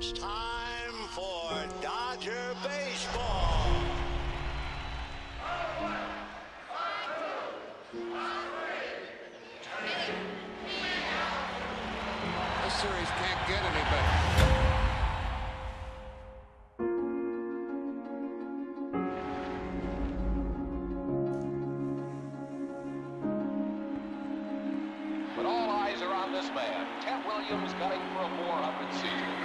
It's time for Dodger baseball. This series can't get any better. But all eyes are on this man. Ted Williams gunning for a 400 season.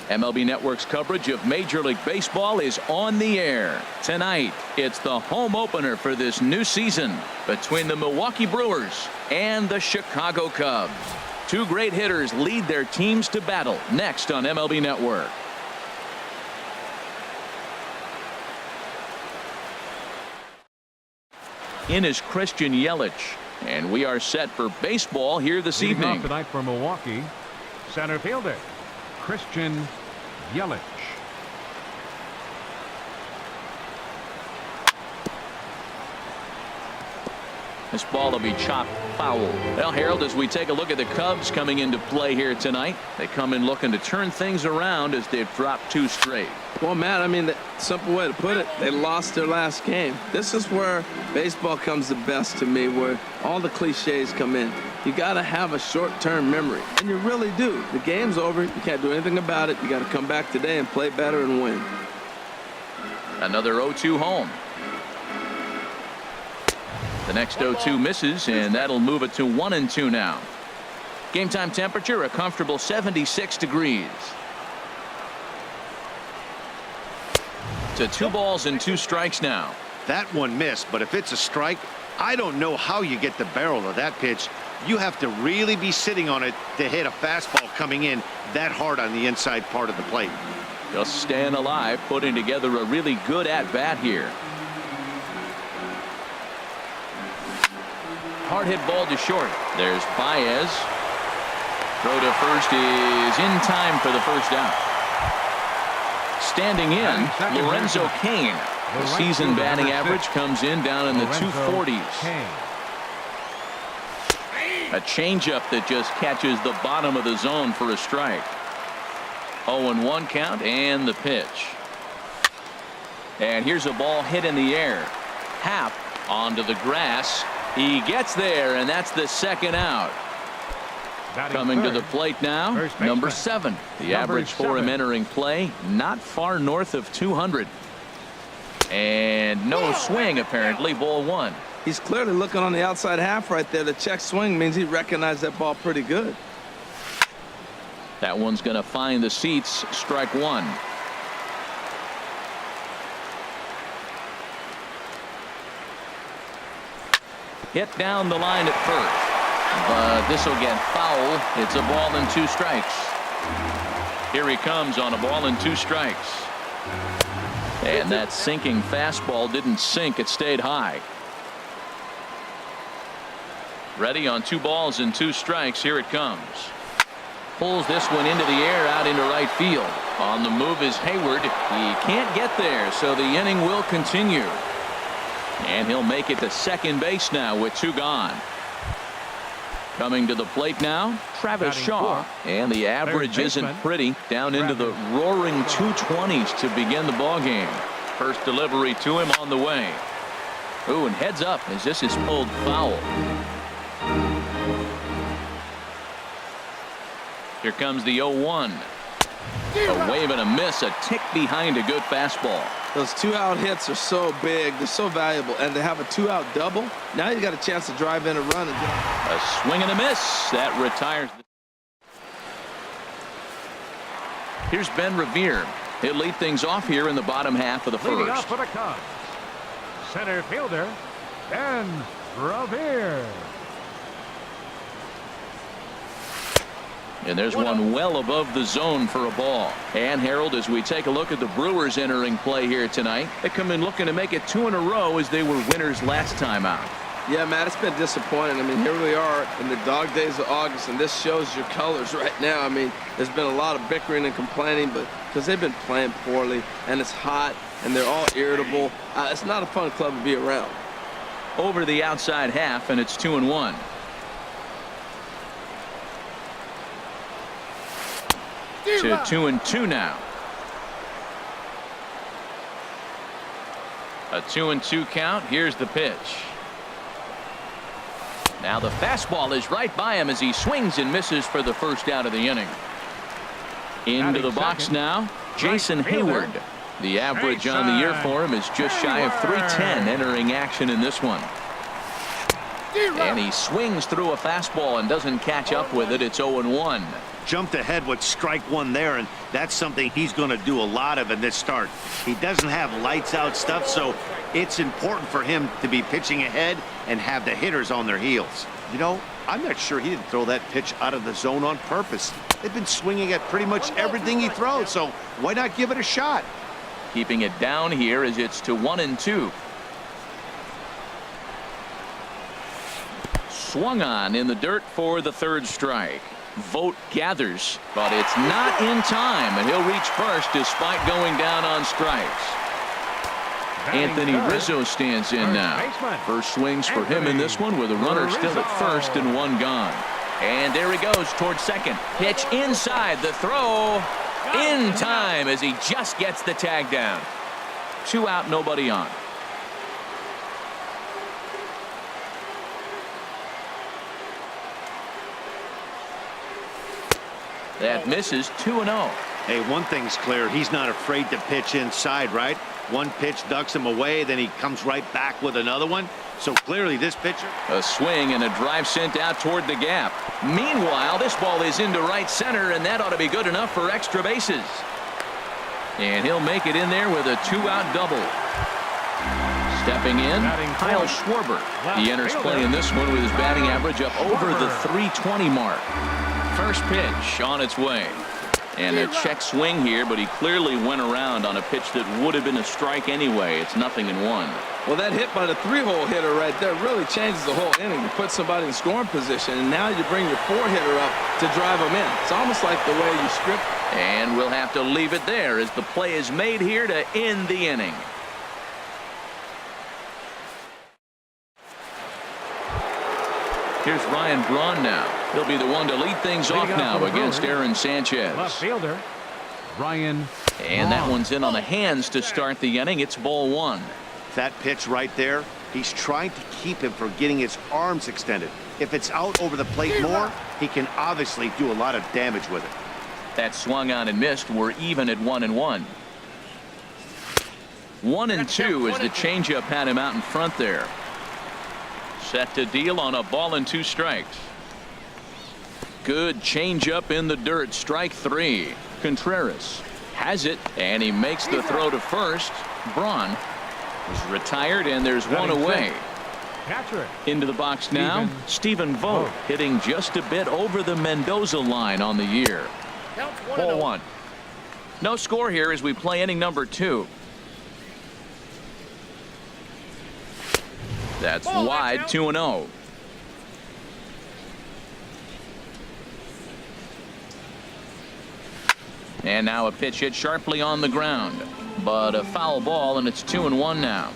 MLB Network's coverage of Major League Baseball is on the air. Tonight, it's the home opener for this new season between the Milwaukee Brewers and the Chicago Cubs. Two great hitters lead their teams to battle next on MLB Network. In is Christian Yelich, and we are set for baseball here this evening. Leading off tonight for Milwaukee, center fielder Christian Yelich. This ball will be chopped foul. Well, Harold, as we take a look at the Cubs coming into play here tonight, they come in looking to turn things around as they've dropped 2 straight. Well, Matt, I mean, the simple way to put it, they lost their last game. This is where baseball comes the best to me, where all the cliches come in. You got to have a short-term memory, and you really do. The game's over. You can't do anything about it. You got to come back today and play better and win. Another 0-2 home. The next 0-2 misses, and that'll move it to 1-2 now. Game time temperature, a comfortable 76 degrees. To 2 balls and 2 strikes now. That one missed, but if it's a strike, I don't know how you get the barrel of that pitch. You have to really be sitting on it to hit a fastball coming in that hard on the inside part of the plate. Just staying alive, putting together a really good at-bat here. Hard hit ball to short. There's Baez. Throw to first is in time for the first out. Standing in, Lorenzo Cain. The season batting average comes in down in the 240s. A changeup that just catches the bottom of the zone for a strike. 0-1 count and the pitch. And here's a ball hit in the air. Happ onto the grass. He gets there, and that's the second out. Coming to the plate now, number 7. The average for him entering play, not far north of 200. And no swing, apparently, ball 1. He's clearly looking on the outside half right there. The check swing means he recognized that ball pretty good. That one's going to find the seats, strike 1. Hit down the line at first. But this will get foul. It's a ball and 2 strikes. Here he comes on a ball and 2 strikes. And that sinking fastball didn't sink. It stayed high. Ready on 2 balls and 2 strikes. Here it comes. Pulls this one into the air out into right field. On the move is Hayward. He can't get there, so the inning will continue. And he'll make it to second base now with 2 gone. Coming to the plate now, Travis Shaw. And the average isn't pretty. Down into the roaring 220s to begin the ball game. First delivery to him on the way. Ooh, and heads up as this is pulled foul. Here comes the 0-1. A wave and a miss, a tick behind a good fastball. Those 2-out hits are so big. They're so valuable. And to have a 2-out double, now you got a chance to drive in a run. A swing and a miss. That retires. Here's Ben Revere. He'll lead things off here in the bottom half of the Leading first. off for the Cubs, center fielder Ben Revere. And there's one well above the zone for a ball. And Harold, as we take a look at the Brewers entering play here tonight, they come in looking to make it 2 in a row as they were winners last time out. Yeah, Matt, it's been disappointing. I mean, here we are in the dog days of August, and this shows your colors right now. I mean, there's been a lot of bickering and complaining, but because they've been playing poorly, and it's hot, and they're all irritable. It's not a fun club to be around. Over the outside half, and it's 2-1. To 2-2 now. A 2-2 count. Here's the pitch. Now the fastball is right by him as he swings and misses for the first out of the inning. Into the box now, Jason Hayward. The average on the year for him is just shy of 310 entering action in this one. And he swings through a fastball and doesn't catch up with it. It's 0-1. Jumped ahead with strike one there, and that's something he's going to do a lot of in this start. He doesn't have lights out stuff, so it's important for him to be pitching ahead and have the hitters on their heels. You know, I'm not sure he didn't throw that pitch out of the zone on purpose. They've been swinging at pretty much everything he throws, so why not give it a shot? Keeping it down here as it's to 1-2. Swung on in the dirt for the third strike. Vote gathers, but it's not in time, and he'll reach first despite going down on strikes. Anthony Rizzo stands in now. First swings for him in this one with a runner still at first and one gone. And there he goes towards second. Pitch inside, the throw in time as he just gets the tag down. 2 out, nobody on. That misses. 2-0. Hey, one thing's clear. He's not afraid to pitch inside, right? One pitch ducks him away, then he comes right back with another one. So clearly this pitcher. A swing and a drive sent out toward the gap. Meanwhile, this ball is into right center, and that ought to be good enough for extra bases. And he'll make it in there with a 2-out double. Stepping in, Kyle Schwarber. He enters play in this one with his batting average up over the .320 mark. First pitch on its way. And a check swing here, but he clearly went around on a pitch that would have been a strike anyway. It's 0-1. Well, that hit by the 3-hole hitter right there really changes the whole inning. You put somebody in scoring position, and now you bring your 4-hitter up to drive them in. It's almost like the way you script. And we'll have to leave it there as the play is made here to end the inning. Here's Ryan Braun now. He'll be the one to lead things off now against Aaron Sanchez. Left fielder, Ryan. And that one's in on the hands to start the inning. It's ball 1. That pitch right there, he's trying to keep him from getting his arms extended. If it's out over the plate more, he can obviously do a lot of damage with it. That swung on and missed. We're even at 1-1. 1-2 as the changeup had him out in front there. Set to deal on a ball and 2 strikes. Good changeup in the dirt. Strike 3. Contreras has it, and he makes the throw to first. Braun is retired, and there's one away. Into the box now, Stephen Vogt hitting just a bit over the Mendoza line on the year. Ball 1. No score here as we play inning number 2. That's wide. 2-0. And now a pitch hit sharply on the ground, but a foul ball, and it's 2-1 now.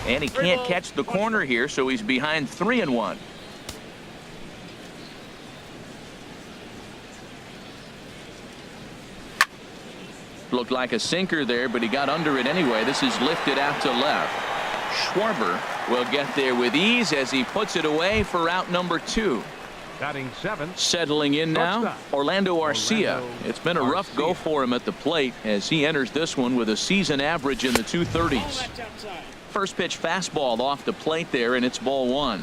And he can't catch the corner here, so he's behind 3-1. Looked like a sinker there, but he got under it anyway. This is lifted out to left. Schwarber will get there with ease as he puts it away for out number 2. Batting 7. Settling in now, Orlando Arcia. It's been a rough go for him at the plate as he enters this one with a season average in the 230s. First pitch fastball off the plate there, and it's ball 1.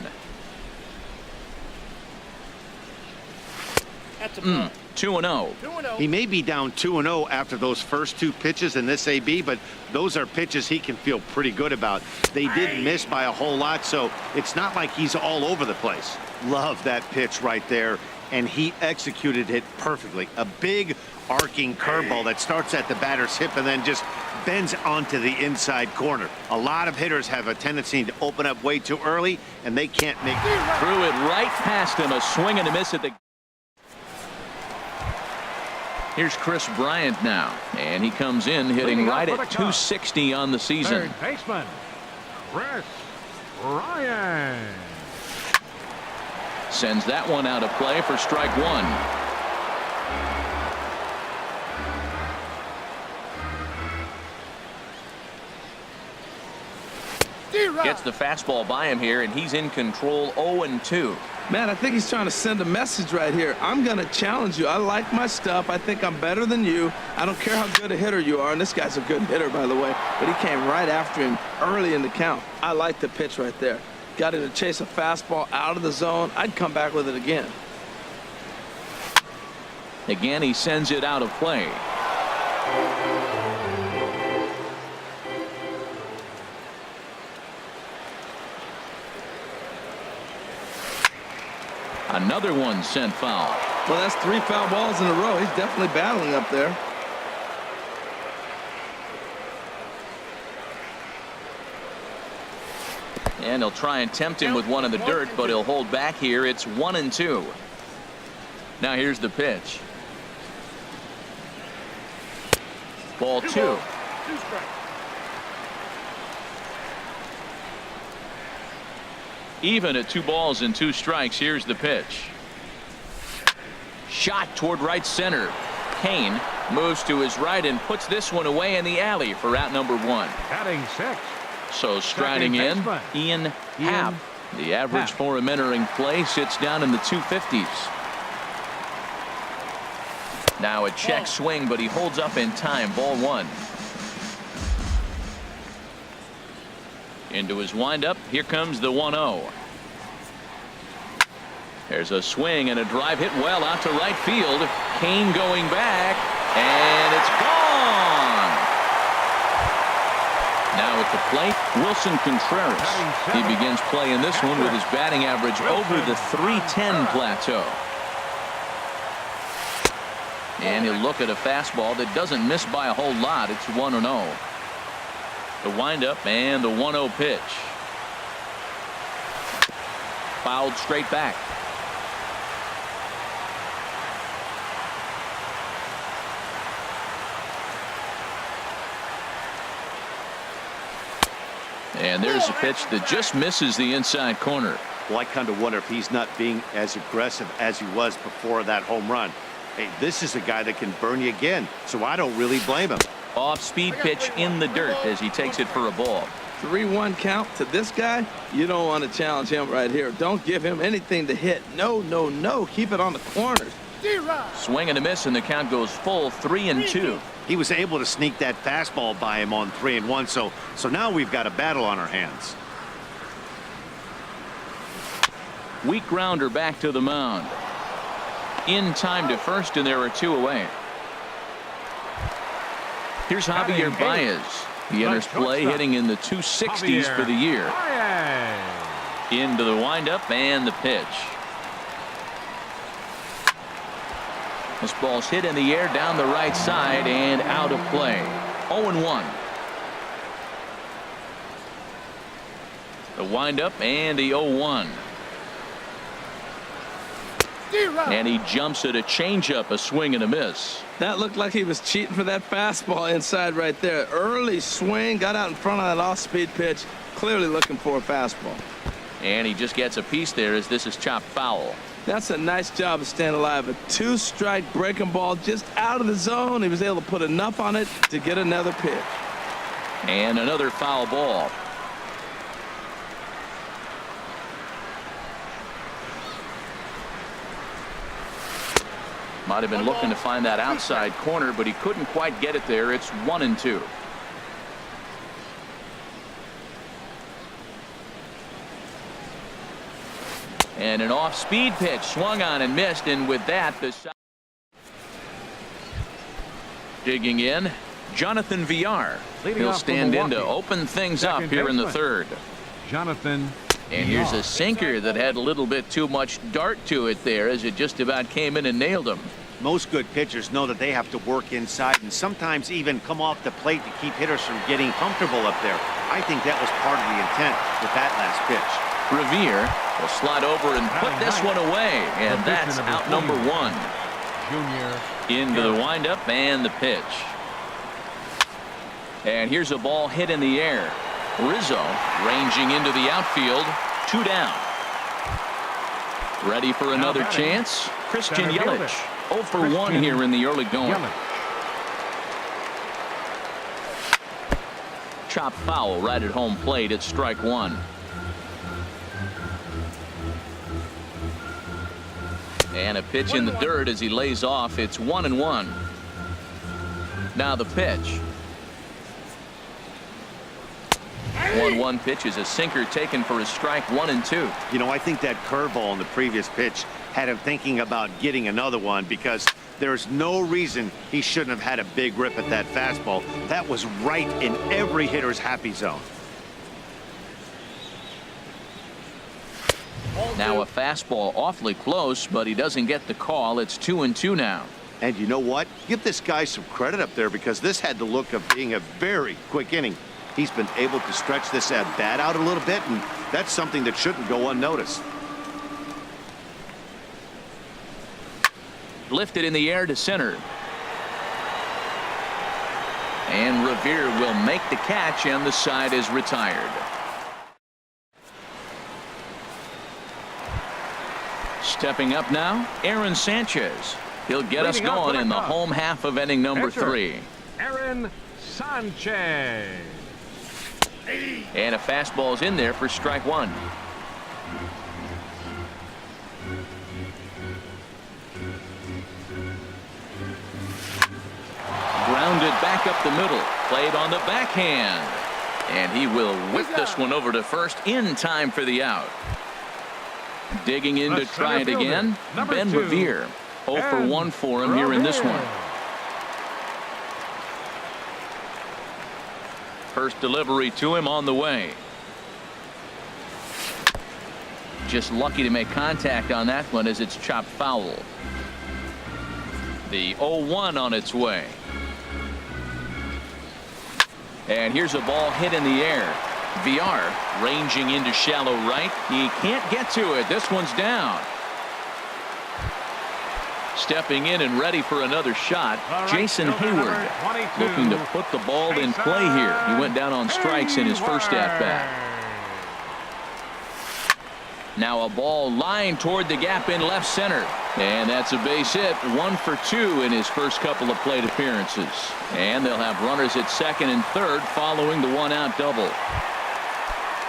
2-0. He may be down 2-0 after those first 2 pitches in this AB, but those are pitches he can feel pretty good about. They did miss by a whole lot, so it's not like he's all over the place. Love that pitch right there, and he executed it perfectly. A big arcing curveball that starts at the batter's hip and then just bends onto the inside corner. A lot of hitters have a tendency to open up way too early, and they can't make it. Threw it right past him. A swing and a miss at the. Here's Chris Bryant now, and he comes in hitting right at 260 on the season. Third baseman, Chris Bryant. Sends that one out of play for strike 1. Gets the fastball by him here, and he's in control. 0-2. Man, I think he's trying to send a message right here. I'm going to challenge you. I like my stuff. I think I'm better than you. I don't care how good a hitter you are. And this guy's a good hitter, by the way. But he came right after him early in the count. I like the pitch right there. Got him to chase a fastball out of the zone. I'd come back with it again. Again, he sends it out of play. Another one sent foul. Well, that's 3 foul balls in a row. He's definitely battling up there. And he'll try and tempt him with one in the dirt, but he'll hold back here. It's 1-2. Now here's the pitch. Ball 2. Even at 2 balls and 2 strikes. Here's the pitch. Shot toward right center. Kane moves to his right and puts this one away in the alley for out number 1. Batting 6. So striding in, Ian Happ. The average for him entering play sits down in the 250s. Now a check swing, but he holds up in time. Ball 1. Into his windup. Here comes the 1-0. There's a swing and a drive hit well out to right field. Kane going back, and it's gone. Now at the plate, Wilson Contreras. He begins play in this one with his batting average over the .310 plateau. And he'll look at a fastball that doesn't miss by a whole lot. It's 1-0. The windup and the 1-0 pitch. Fouled straight back. And there's a pitch that just misses the inside corner. Well, I kind of wonder if he's not being as aggressive as he was before that home run. Hey, this is a guy that can burn you again, so I don't really blame him. Off-speed pitch in the dirt as he takes it for a ball. 3-1 count to this guy. You don't want to challenge him right here. Don't give him anything to hit. No, no, no. Keep it on the corners. Swing and a miss, and the count goes full 3-2. He was able to sneak that fastball by him on 3-1, so now we've got a battle on our hands. Weak grounder back to the mound. In time to first, and there are 2 away. Here's Javier Baez. He enters play hitting in the 260s for the year. Into the windup and the pitch. This ball's hit in the air down the right side and out of play. 0-1. The windup and the 0-1. And he jumps at a changeup, a swing and a miss. That looked like he was cheating for that fastball inside right there. Early swing, got out in front of that off-speed pitch, clearly looking for a fastball. And he just gets a piece there as this is chopped foul. That's a nice job of staying alive. A 2-strike breaking ball just out of the zone. He was able to put enough on it to get another pitch. And another foul ball. Might have been looking to find that outside corner, but he couldn't quite get it there. It's 1-2. And an off-speed pitch swung on and missed, and with that, the digging in, Jonathan Villar. He'll stand in to open things up here in the 3rd. Jonathan. And here's a sinker that had a little bit too much dart to it there as it just about came in and nailed him. Most good pitchers know that they have to work inside and sometimes even come off the plate to keep hitters from getting comfortable up there. I think that was part of the intent with that last pitch. Revere will slide over and put this one away, and that's out number 1. Into the windup and the pitch. And here's a ball hit in the air. Rizzo ranging into the outfield. 2 down. Ready for another chance? Christian Yelich. 0 for 1 here in the early going. Chopped foul right at home plate at strike 1. And a pitch in the dirt as he lays off. It's 1-1. Now the pitch. 1-1 pitch is a sinker taken for a strike. 1-2. You know, I think that curveball in the previous pitch had him thinking about getting another one, because there's no reason he shouldn't have had a big rip at that fastball. That was right in every hitter's happy zone. Now a fastball awfully close, but he doesn't get the call. It's 2-2 now. And you know what? Give this guy some credit up there, because this had the look of being a very quick inning. He's been able to stretch this at bat out a little bit, and that's something that shouldn't go unnoticed. Lifted in the air to center. And Revere will make the catch, and the side is retired. Stepping up now, Aaron Sanchez. He'll get us going in the home half of inning number 3. Aaron Sanchez. And a fastball's in there for strike 1. Grounded back up the middle. Played on the backhand. And he will whip this one over to first in time for the out. Digging in to try it again, Ben Revere. 0 for 1 for him here in this one. First delivery to him on the way. Just lucky to make contact on that one as it's chopped foul. The 0-1 on its way. And here's a ball hit in the air. VR ranging into shallow right. He can't get to it. This one's down. Stepping in and ready for another shot, Jason Hayward, looking to put the ball in play here. He went down on strikes in his first at-bat. Now a ball lined toward the gap in left center. And that's a base hit. 1 for 2 in his first couple of plate appearances. And they'll have runners at second and third following the one-out double.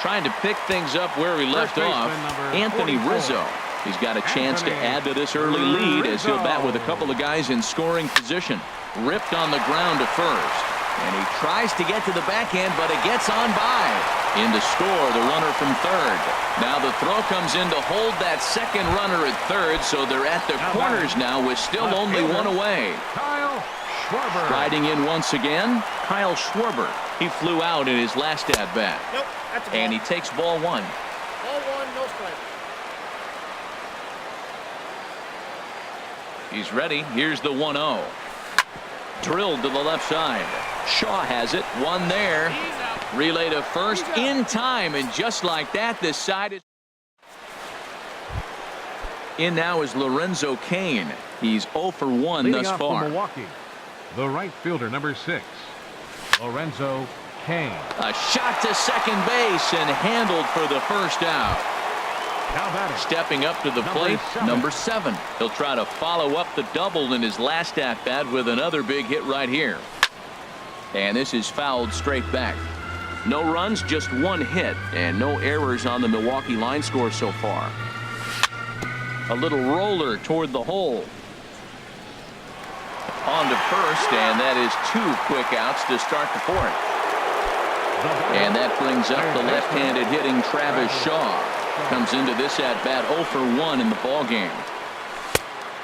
Trying to pick things up where he left off, Anthony Rizzo. He's got a chance to add to this early lead as he'll bat with a couple of guys in scoring position. Ripped on the ground to first. And he tries to get to the backhand, but it gets on by. In to score, the runner from third. Now the throw comes in to hold that second runner at third, so they're at the corners now with still only one away. Kyle Schwarber. Riding in once again, Kyle Schwarber. He flew out in his last at-bat. Nope, that's a ball. And he takes ball 1. Ball 1, no strike. He's ready. Here's the 1-0. Drilled to the left side. Shaw has it. One there. Relay to first in time, and just like that, this side is in. Now is Lorenzo Cain. He's 0 for 1 Leading thus off far. for Milwaukee, the right fielder, number 6, Lorenzo Cain. A shot to second base and handled for the first out. Now batting, Stepping up to the plate, number 7. He'll try to follow up the double in his last at-bat with another big hit right here. And this is fouled straight back. No runs, just 1 hit, and no errors on the Milwaukee line score so far. A little roller toward the hole. On to first, and that is 2 quick outs to start the 4th. And that brings up the left-handed hitting Travis Shaw. Comes into this at-bat 0 for 1 in the ballgame.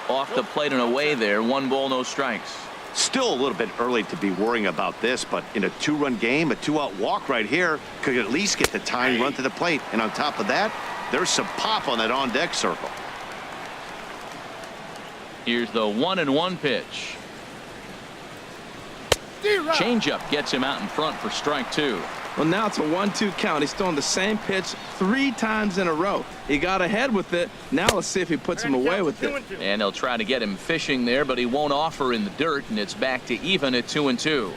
Off the plate and away there. 1 ball, no strikes. Still a little bit early to be worrying about this, but in a 2-run game, a 2-out walk right here could at least get the tying run to the plate. And on top of that, there's some pop on that on-deck circle. Here's the 1-1 pitch. Changeup gets him out in front for strike 2. Well, now it's a 1-2 count. He's throwing the same pitch 3 times in a row. He got ahead with it. Now let's see if he puts him away with it. And they'll try to get him fishing there, but he won't offer in the dirt, and it's back to even at 2-2.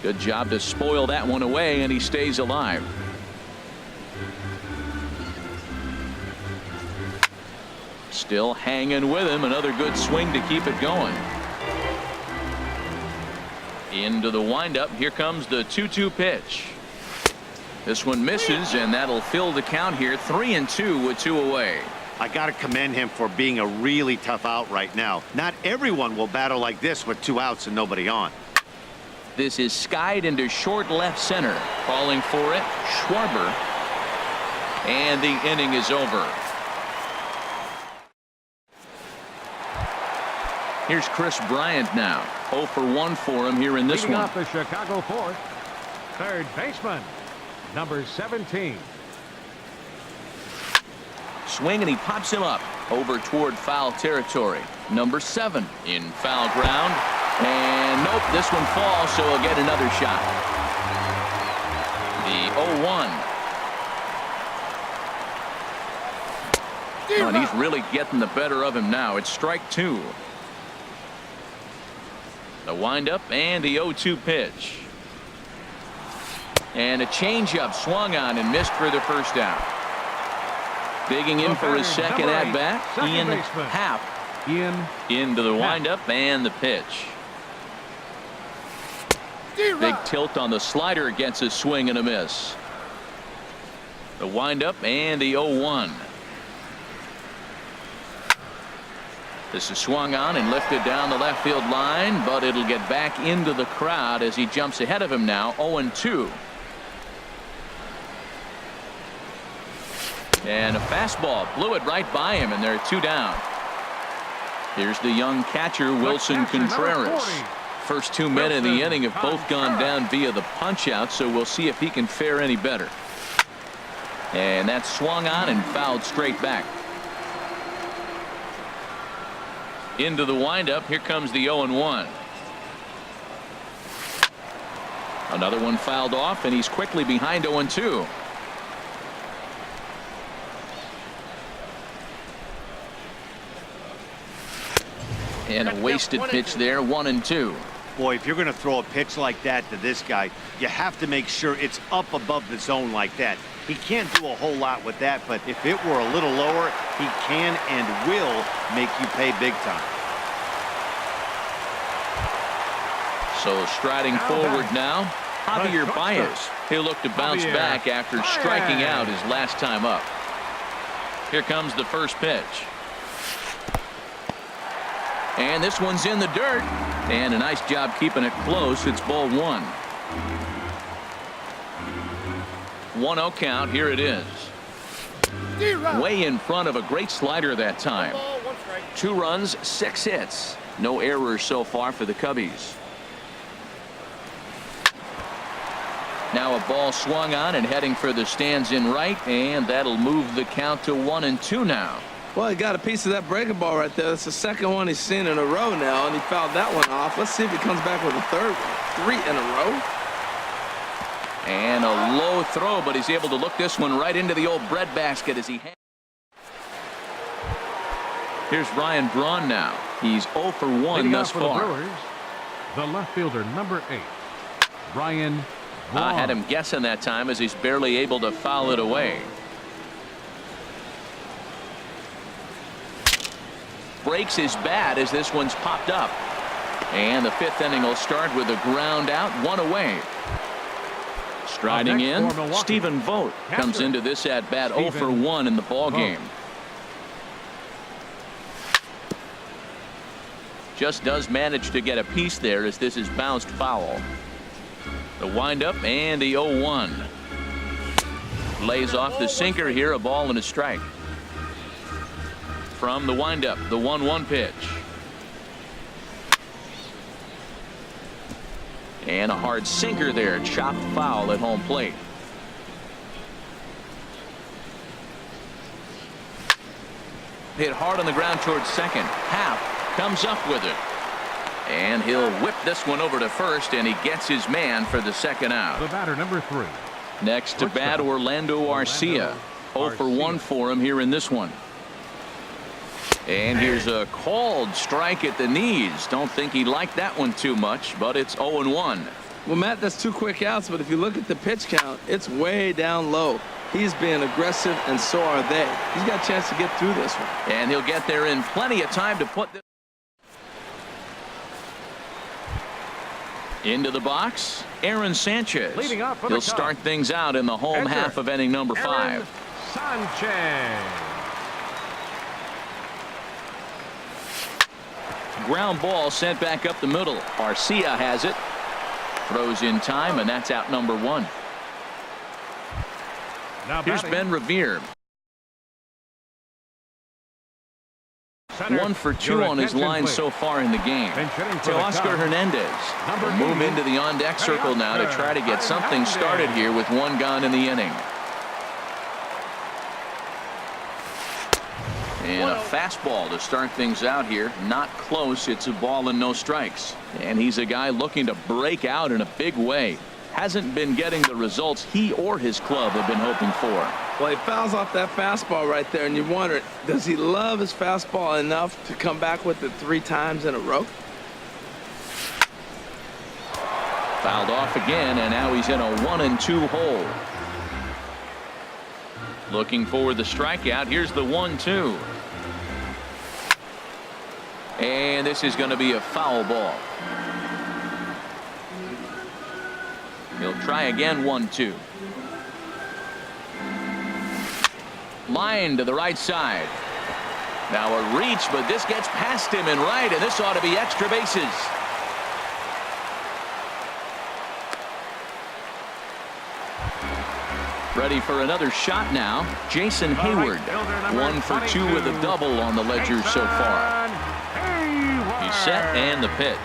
Good job to spoil that one away, and he stays alive. Still hanging with him. Another good swing to keep it going. Into the windup. Here comes the 2-2 pitch. This one misses, and that'll fill the count here. 3-2 with 2 away. I got to commend him for being a really tough out right now. Not everyone will battle like this with 2 outs and nobody on. This is skied into short left center. Calling for it, Schwarber. And the inning is over. Here's Chris Bryant now. 0 for 1 for him here in this Leading one. off the Chicago fourth, third baseman, number 17. Swing, and he pops him up over toward foul territory. Number 7 in foul ground. And nope, this one falls, so he'll get another shot. The 0-1. Oh, and he's really getting the better of him now. It's strike 2. The windup and the 0-2 pitch. And a changeup swung on and missed for the first out. Digging in for his second at bat, Ian Happ. Into the windup and the pitch. Big tilt on the slider, gets a swing and a miss. The windup and the 0-1. This is swung on and lifted down the left field line, but it'll get back into the crowd as he jumps ahead of him now. 0-2. And a fastball blew it right by him, and they're 2 down. Here's the young catcher, Wilson Contreras. First 2 men in the inning have both gone down via the punch out, so we'll see if he can fare any better. And that's swung on and fouled straight back. Into the windup. Here comes the 0-1. Another one fouled off, and he's quickly behind 0-2. And a wasted pitch there. 1-2. Boy, if you're going to throw a pitch like that to this guy, you have to make sure it's up above the zone like that. He can't do a whole lot with that, but if it were a little lower, he can and will make you pay big time. So striding forward now, Javier Baez. He'll look to bounce back after striking out his last time up. Here comes the first pitch. And this one's in the dirt. And a nice job keeping it close. It's ball 1. 1-0 count. Here it is. Way in front of a great slider that time. 2 runs, 6 hits. No errors so far for the Cubbies. Now a ball swung on and heading for the stands in right, and that'll move the count to 1-2 now. Well, he got a piece of that breaking ball right there. That's the second one he's seen in a row now, and he fouled that one off. Let's see if he comes back with a third one. 3 in a row. And a low throw, but he's able to look this one right into the old breadbasket as he hangs. Here's Ryan Braun now. He's 0 for 1 thus far. The Brewers, the left fielder, number 8, Ryan Braun. I had him guessing that time as he's barely able to foul it away. Breaks his bat as this one's popped up. And the 5th inning will start with a ground out, 1 away. Striding in, Stephen Vogt comes into this at bat 0 for 1 in the ball game. Just does manage to get a piece there as this is bounced foul. The windup and the 0-1. Lays off the sinker here, a ball and a strike. From the windup, the 1-1 pitch. And a hard sinker there, chopped foul at home plate. Hit hard on the ground towards second. Happ comes up with it. And he'll whip this one over to first, and he gets his man for the second out. The batter, number 3. Next to bat, Orlando Arcia. 0 for 1 for him here in this one. And here's a called strike at the knees. Don't think he liked that one too much, but it's 0-1. Well, Matt, that's 2 quick outs, but if you look at the pitch count, it's way down low. He's being aggressive, and so are they. He's got a chance to get through this one. And he'll get there in plenty of time to put this. Into the box, Aaron Sanchez. Leading off for the He'll Cubs. start things out in the home Enter half of inning number Aaron 5. Sanchez. Ground ball sent back up the middle. Garcia has it. Throws in time, and that's out number 1. Now Here's batting, Ben Revere. center, 1 for 2 your on his attention, line please. so far in the game. Bench hitting for To the Oscar Cubs, Hernandez. number Will move 80, into the on-deck circle now to Oscar try to get something Hernandez. started here with 1 gone in the inning. And a fastball to start things out here. Not close. It's a ball and no strikes. And he's a guy looking to break out in a big way. Hasn't been getting the results he or his club have been hoping for. Well, he fouls off that fastball right there, and you wonder, does he love his fastball enough to come back with it 3 times in a row? Fouled off again, and now he's in a 1-2 hole. Looking for the strikeout. Here's the 1-2. And this is going to be a foul ball. He'll try again. 1-2. Line to the right side. Now a reach, but this gets past him and right, and this ought to be extra bases. Ready for another shot now. Jason Hayward. 1 for 2 with a double on the ledger so far. He's set and the pitch.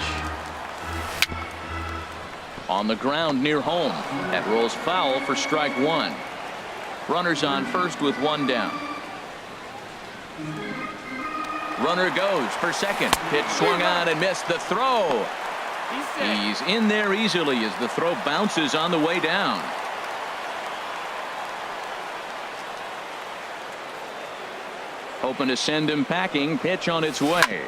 On the ground near home. That rolls foul for strike 1. Runners on first with 1 down. Runner goes for second. Pitch swung on and missed. The throw. He's in there easily as the throw bounces on the way down. Hoping to send him packing. Pitch on its way.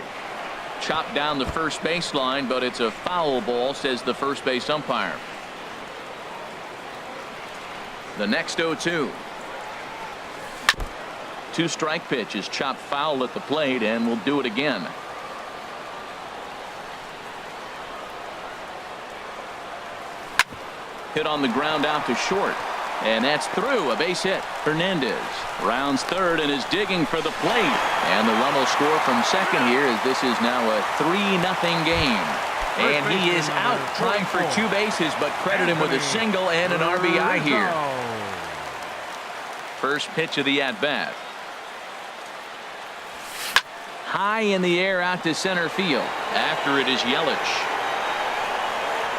Chopped down the first baseline, but it's a foul ball, says the first base umpire. The next 0-2. 2-strike pitch is chopped foul at the plate, and we'll do it again. Hit on the ground out to short. And that's through. A base hit. Hernandez rounds third and is digging for the plate. And the run will score from second here as this is now a 3-0 game. And he is out trying for 2 bases, but credit him with a single and an RBI here. First pitch of the at-bat. High in the air out to center field. After it is Yelich.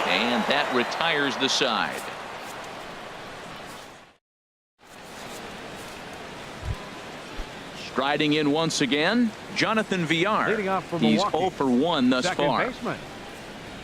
And that retires the side. Striding in once again, Jonathan Villar. Leading off for He's Milwaukee. 0 for 1 thus Second far. baseman,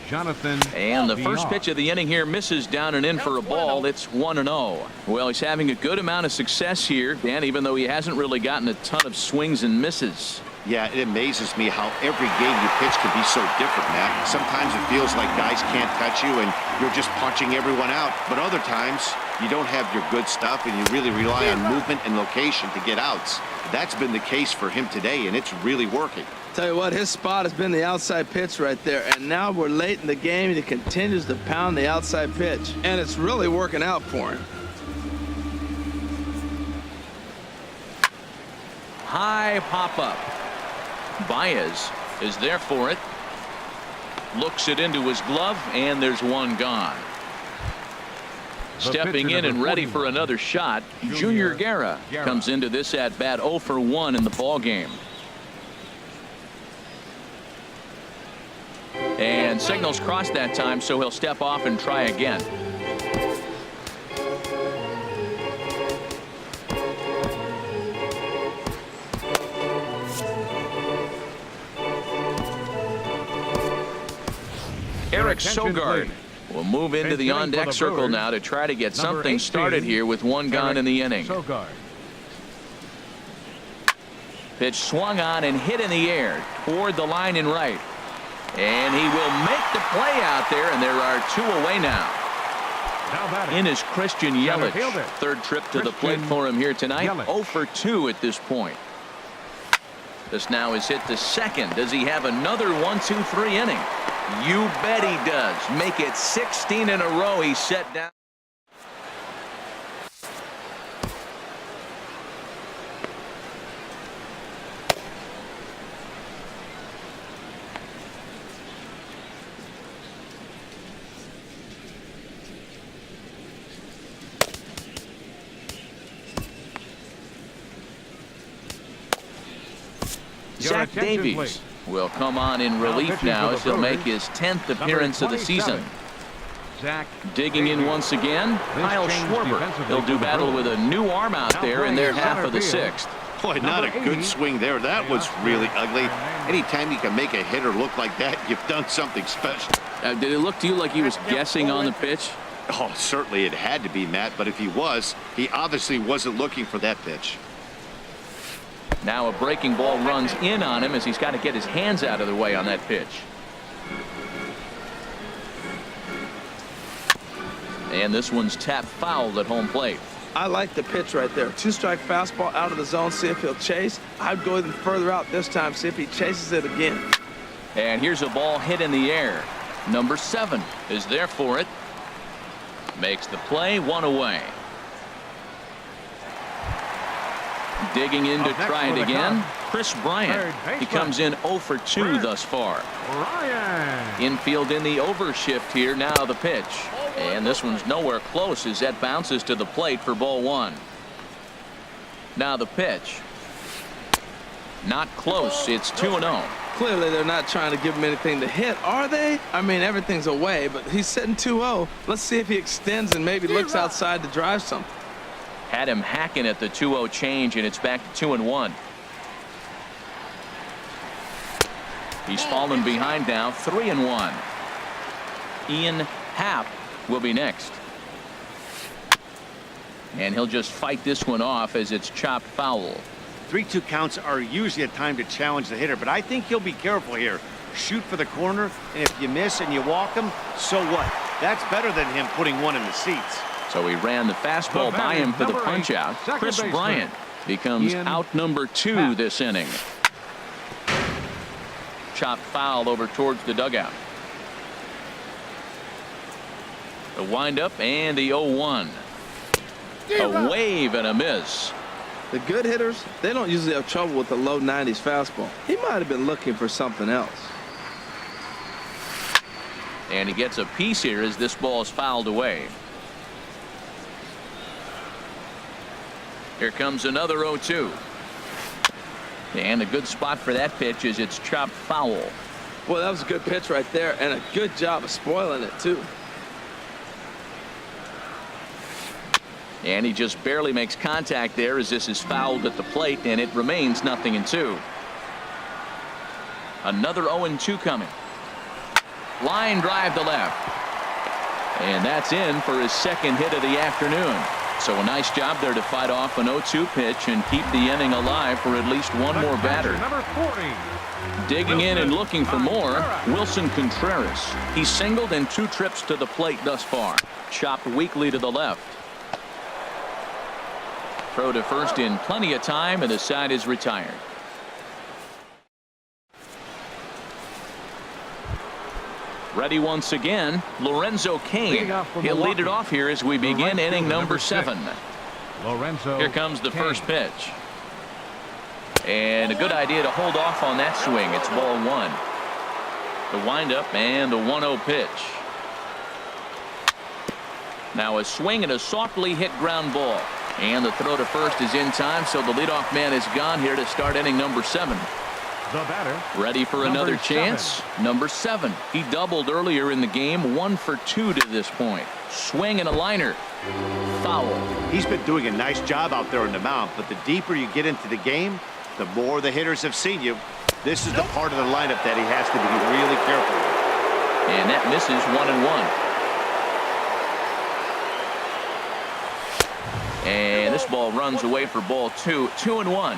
Jonathan And the first Villar. pitch of the inning here misses down and in for a ball. It's 1-0. Well, he's having a good amount of success here, Dan, even though he hasn't really gotten a ton of swings and misses. Yeah, it amazes me how every game you pitch can be so different, Matt. Sometimes it feels like guys can't touch you and you're just punching everyone out. But other times you don't have your good stuff and you really rely on movement and location to get outs. That's been the case for him today, and it's really working. Tell you what, his spot has been the outside pitch right there, and now we're late in the game and he continues to pound the outside pitch, and it's really working out for him. High pop-up. Baez is there for it. Looks it into his glove, and there's 1 gone. Stepping in and ready for another shot, Junior Guerra comes into this at-bat 0 for 1 in the ball game. And signals crossed that time, so he'll step off and try again. Eric Sogard will move into the on-deck circle now to try to get something started here with 1 gone in the inning. Sogard. Pitch swung on and hit in the air toward the line in right. And he will make the play out there, and there are 2 away now. Now batting. In is Christian Center Yelich. fielder. Third trip to the plate Christian for him here tonight. Yelich. 0 for 2 at this point. This now is hit to second. Does he have another 1-2-3 inning? You bet he does. Make it 16 in a row. He's set down. Zach Davies will come on in relief now as he'll make his 10th appearance of the season. Digging in once again, Kyle Schwarber. He'll do battle with a new arm out there in their half of the 6th. Boy, not a good swing there. That was really ugly. Anytime you can make a hitter look like that, you've done something special. Did it look to you like he was guessing on the pitch? Oh, certainly it had to be, Matt, but if he was, he obviously wasn't looking for that pitch. Now a breaking ball runs in on him as he's got to get his hands out of the way on that pitch. And this one's tapped foul at home plate. I like the pitch right there. 2-strike fastball out of the zone. See if he'll chase. I'd go even further out this time. See if he chases it again. And here's a ball hit in the air. Number 7 is there for it. Makes the play, 1 away. Digging in to try it again. Chris Bryant. He comes in 0 for 2 thus far. Infield in the overshift here. Now the pitch. And this one's nowhere close as that bounces to the plate for ball 1. Now the pitch. Not close. It's 2-0. Clearly they're not trying to give him anything to hit, are they? I mean, everything's away, but he's sitting 2-0. Let's see if he extends and maybe looks outside to drive something. Had him hacking at the 2-0 change, and it's back to 2-1. He's fallen behind now, 3-1. Ian Happ will be next. And he'll just fight this one off as it's chopped foul. 3-2 counts are usually a time to challenge the hitter, but I think he'll be careful here. Shoot for the corner, and if you miss and you walk him, so what? That's better than him putting one in the seats. So he ran the fastball by him for the punch out. Chris Bryant becomes out number 2 this inning. Chopped foul over towards the dugout. The windup and the 0-1. A wave and a miss. The good hitters, they don't usually have trouble with the low 90s fastball. He might have been looking for something else. And he gets a piece here as this ball is fouled away. Here comes another 0-2. And a good spot for that pitch as it's chopped foul. Boy, that was a good pitch right there, and a good job of spoiling it, too. And he just barely makes contact there as this is fouled at the plate, and it remains 0-2. Another 0-2 coming. Line drive to left. And that's in for his second hit of the afternoon. So a nice job there to fight off an 0-2 pitch and keep the inning alive for at least one more batter. Number 40. Digging in and looking for more, Wilson Contreras. He's singled in 2 trips to the plate thus far. Chopped weakly to the left. Throw to first in plenty of time, and the side is retired. Ready once again, Lorenzo Cain. He'll lead it off here as we begin inning number 7. Here comes the first pitch. And a good idea to hold off on that swing. It's ball 1. The windup and the 1-0 pitch. Now a swing and a softly hit ground ball. And the throw to first is in time, so the leadoff man is gone here to start inning number 7. The batter. Ready for another chance. Number 7. He doubled earlier in the game. 1 for 2 to this point. Swing and a liner. Foul. He's been doing a nice job out there on the mound, but the deeper you get into the game, the more the hitters have seen you. This is the part of the lineup that he has to be really careful with. And that misses 1-1. And this ball runs away for ball 2. 2-1.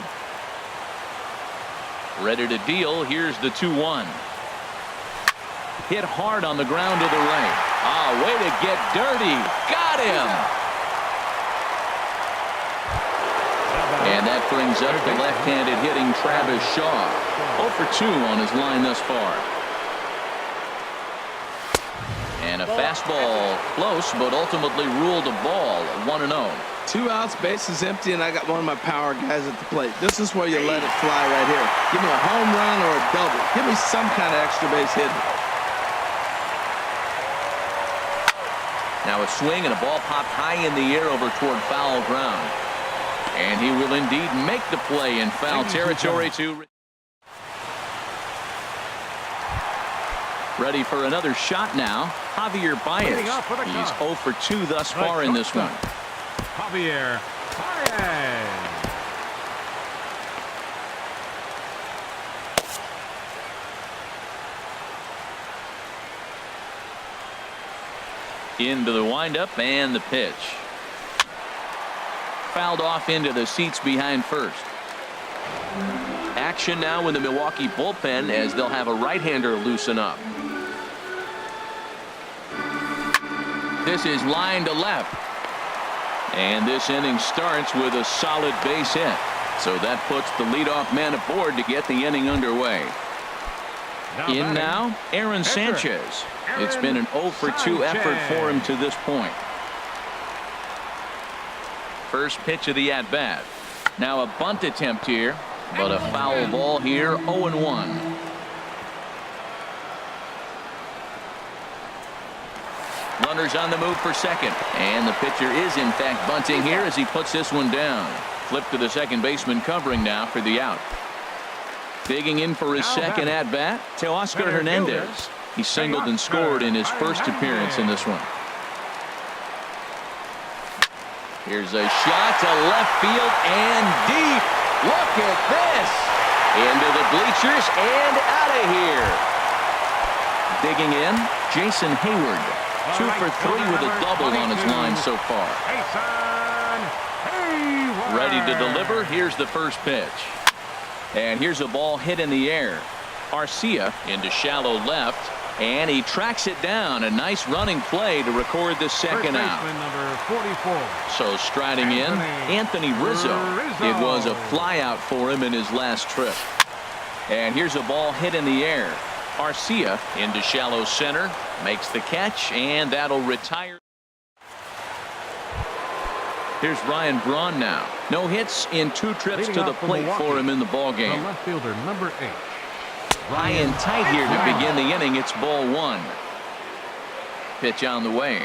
Ready to deal. Here's the 2-1. Hit hard on the ground to the right. Ah, way to get dirty. Got him. And that brings up the left-handed hitting Travis Shaw. 0 for 2 on his line thus far. And a fastball close, but ultimately ruled a ball. 1-0. 2 outs, bases empty, and I got one of my power guys at the plate. This is where you let it fly right here. Give me a home run or a double. Give me some kind of extra base hit. Now a swing and a ball popped high in the air over toward foul ground. And he will indeed make the play in foul territory to. Ready for another shot now. Javier Baez. He's 0 for 2 thus far in this one. Javier Baez. Into the windup and the pitch. Fouled off into the seats behind first. Action now in the Milwaukee bullpen as they'll have a right-hander loosen up. This is line to left. And this inning starts with a solid base hit. So that puts the leadoff man aboard to get the inning underway. Now, Aaron Sanchez. It's been an 0 for 2 effort for him to this point. First pitch of the at-bat. Now a bunt attempt here, but a foul ball here, 0-1. Runners on the move for second, and the pitcher is in fact bunting here as he puts this one down. Flip to the second baseman covering now for the out. Digging in for his second at-bat, Teoscar Hernandez. He singled and scored in his first appearance in this one. Here's a shot to left field and deep. Look at this. Into the bleachers and out of here. Digging in, Jason Hayward. 2 for 3 with a double on his line so far. Ready to deliver. Here's the first pitch. And here's a ball hit in the air. Arcia into shallow left. And he tracks it down. A nice running play to record the second out. Number 44. So striding in, Anthony Rizzo. It was a fly out for him in his last trip. And here's a ball hit in the air. Arcia into shallow center. Makes the catch, and that'll retire. Here's Ryan Braun now. No hits in 2 trips to the plate for him in the ball game. The left fielder, number 8. High and tight here to begin the inning. It's ball 1. Pitch on the way.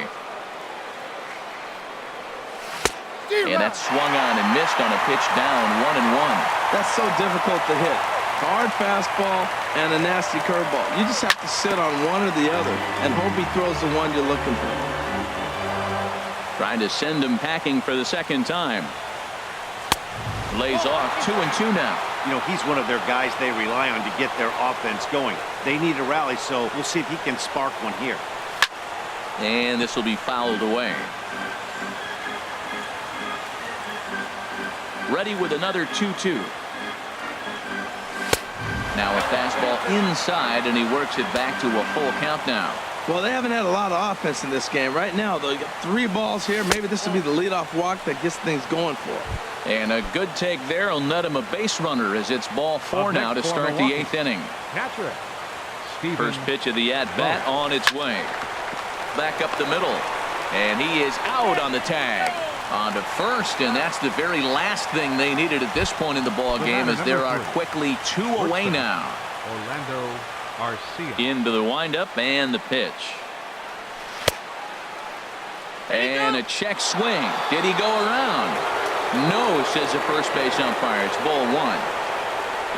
And that's swung on and missed on a pitch down 1-1. That's so difficult to hit. Hard fastball and a nasty curveball. You just have to sit on one or the other and hope he throws the one you're looking for. Trying to send him packing for the second time. Lays off 2-2 now. You know, he's one of their guys they rely on to get their offense going. They need a rally, so we'll see if he can spark one here. And this will be fouled away. Ready with another 2-2. Now a fastball inside, and he works it back to a full count now. Well, they haven't had a lot of offense in this game. Right now, though, you got 3 balls here. Maybe this will be the leadoff walk that gets things going for him. And a good take there will net him a base runner as it's ball 4 now to start the 8th inning. First pitch of the at-bat on its way. Back up the middle. And he is out on the tag. On to first, and that's the very last thing they needed at this point in the ball game, as there are quickly 2 away now. Orlando Arcia. Into the windup and the pitch. And a check swing. Did he go around? No, says the first base umpire. It's ball 1.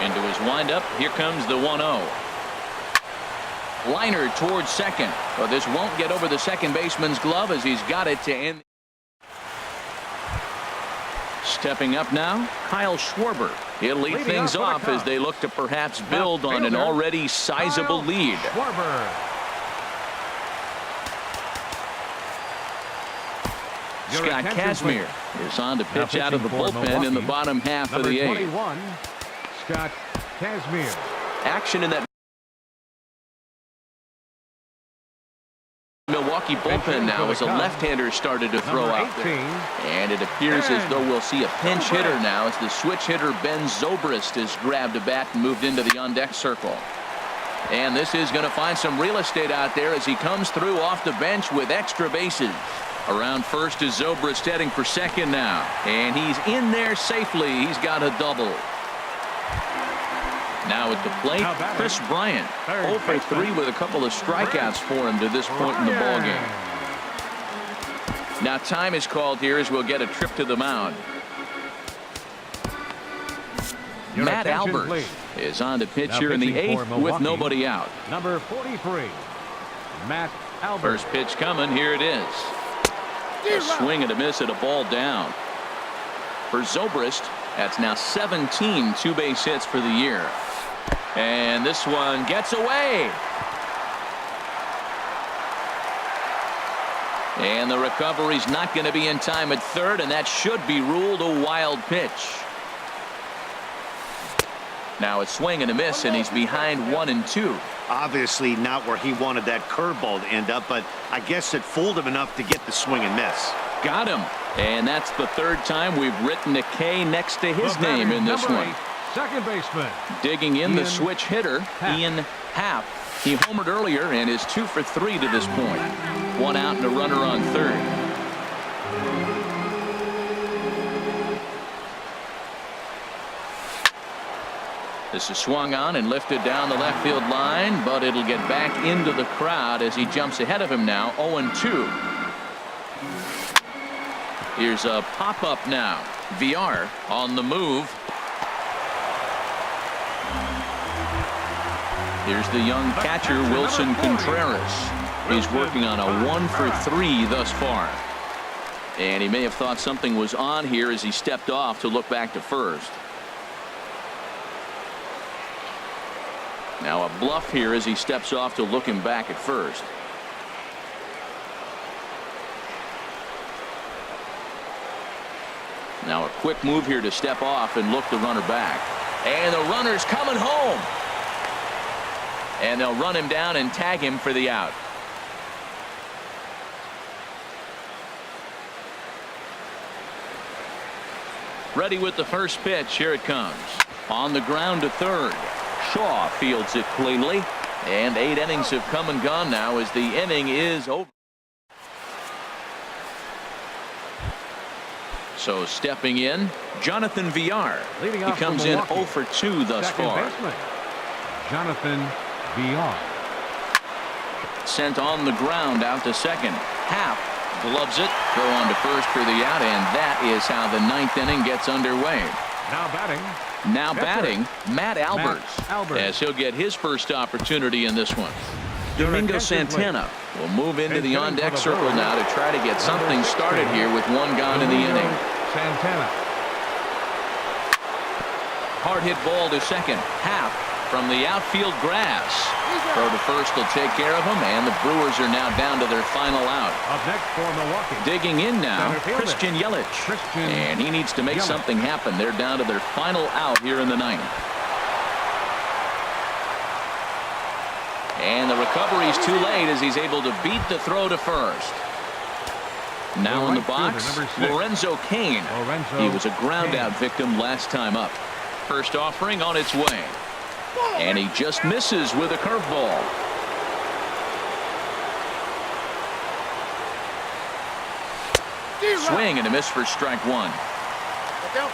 Into his windup. Here comes the 1-0. Liner towards second. But this won't get over the second baseman's glove as he's got it to end. Stepping up now, Kyle Schwarber. He'll lead things off as they look to perhaps build on an already sizable lead. Scott Kazmir is on to pitch out of the bullpen in the bottom half of the 8th. Scott Kazmir. Action in that Milwaukee bullpen now as a left-hander started to throw out there. And it appears as though we'll see a pinch hitter now as the switch hitter Ben Zobrist has grabbed a bat and moved into the on-deck circle. And this is going to find some real estate out there as he comes through off the bench with extra bases. Around first is Zobrist heading for second now. And he's in there safely. He's got a double. Now at the plate, Chris Bryant. 0 for 3 with a couple of strikeouts for him to this point in the ballgame. Now time is called here as we'll get a trip to the mound. Matt Albert is on the pitch here in the 8th with nobody out. Number 43, Matt Albert. First pitch coming. Here it is. A swing and a miss at a ball down. For Zobrist, that's now 17 two-base hits for the year. And this one gets away. And the recovery's not going to be in time at third, and that should be ruled a wild pitch. Now a swing and a miss, and he's behind 1-2. Obviously not where he wanted that curveball to end up, but I guess it fooled him enough to get the swing and miss. Got him. And that's the third time we've written a K next to his name in this one. Second baseman. Digging in the switch hitter, Ian Happ. He homered earlier and is 2 for 3 to this point. 1 out and a runner on third. This is swung on and lifted down the left field line, but it'll get back into the crowd as he jumps ahead of him now, 0-2. Here's a pop-up now. VR on the move. Here's the young catcher, Wilson Contreras. He's working on a 1 for 3 thus far. And he may have thought something was on here as he stepped off to look back to first. Now a bluff here as he steps off to look him back at first. Now a quick move here to step off and look the runner back. And the runner's coming home. And they'll run him down and tag him for the out. Ready with the first pitch. Here it comes. On the ground to third. Shaw fields it cleanly. And 8 innings have come and gone now as the inning is over. So stepping in, Jonathan Villar. He comes in 0 for 2 thus far. Baseman, Jonathan Villar. Sent on the ground out to second. Happ gloves it. Go on to first for the out, and that is how the 9th inning gets underway. Now batting, Matt Albert, as he'll get his first opportunity in this one. Domingo Santana will move into the on-deck circle now to try to get something started here with 1 gone in the inning. Santana. Hard hit ball to second. Happ from the outfield grass. Throw to first will take care of him, and the Brewers are now down to their final out. Up next for Milwaukee. Digging in now, Christian Yelich. And he needs to make something happen. They're down to their final out here in the 9th. And the recovery's too late as he's able to beat the throw to first. Now in the box, Lorenzo Cain. He was a ground out victim last time up. First offering on its way. And he just misses with a curveball. Swing and a miss for strike 1. Look out,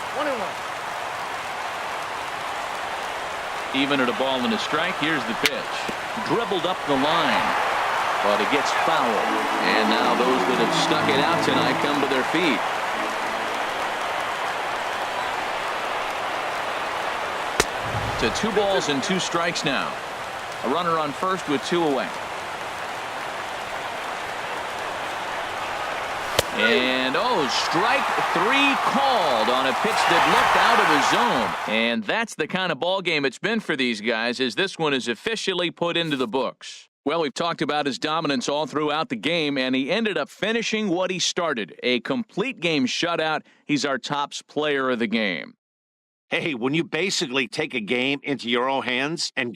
1-1. Even at a ball and a strike, here's the pitch. Dribbled up the line, but it gets fouled. And now those that have stuck it out tonight come to their feet. To 2 balls and 2 strikes now. A runner on first with 2 away. And strike 3 called on a pitch that looked out of the zone. And that's the kind of ball game it's been for these guys, as this one is officially put into the books. Well, we've talked about his dominance all throughout the game, and he ended up finishing what he started. A complete game shutout. He's our tops player of the game. Hey, when you basically take a game into your own hands and give